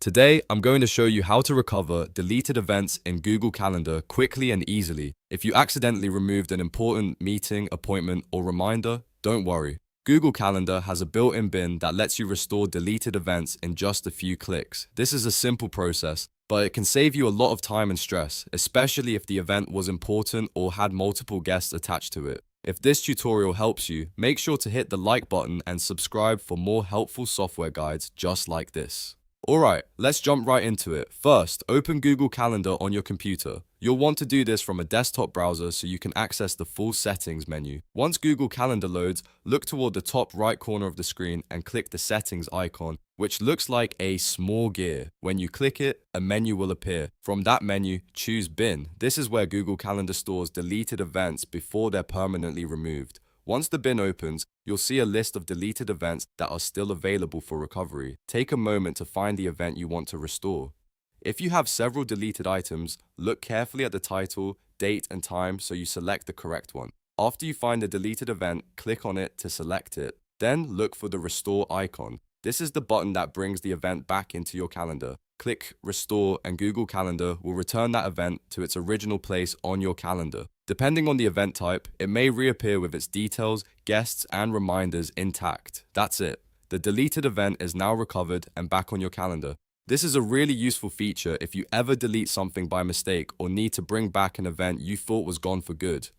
Today, I'm going to show you how to recover deleted events in Google Calendar quickly and easily. If you accidentally removed an important meeting, appointment, or reminder, don't worry. Google Calendar has a built-in bin that lets you restore deleted events in just a few clicks. This is a simple process, but it can save you a lot of time and stress, especially if the event was important or had multiple guests attached to it. If this tutorial helps you, make sure to hit the like button and subscribe for more helpful software guides just like this. Alright, let's jump right into it. First, open Google Calendar on your computer. You'll want to do this from a desktop browser so you can access the full settings menu. Once Google Calendar loads, look toward the top right corner of the screen and click the settings icon, which looks like a small gear. When you click it, a menu will appear. From that menu, choose Bin. This is where Google Calendar stores deleted events before they're permanently removed. Once the bin opens, you'll see a list of deleted events that are still available for recovery. Take a moment to find the event you want to restore. If you have several deleted items, look carefully at the title, date, and time so you select the correct one. After you find the deleted event, click on it to select it. Then look for the Restore icon. This is the button that brings the event back into your calendar. Click Restore and Google Calendar will return that event to its original place on your calendar. Depending on the event type, it may reappear with its details, guests, and reminders intact. That's it. The deleted event is now recovered and back on your calendar. This is a really useful feature if you ever delete something by mistake or need to bring back an event you thought was gone for good.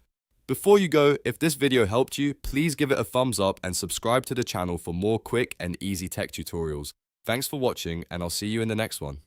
Before you go, if this video helped you, please give it a thumbs up and subscribe to the channel for more quick and easy tech tutorials. Thanks for watching, and I'll see you in the next one.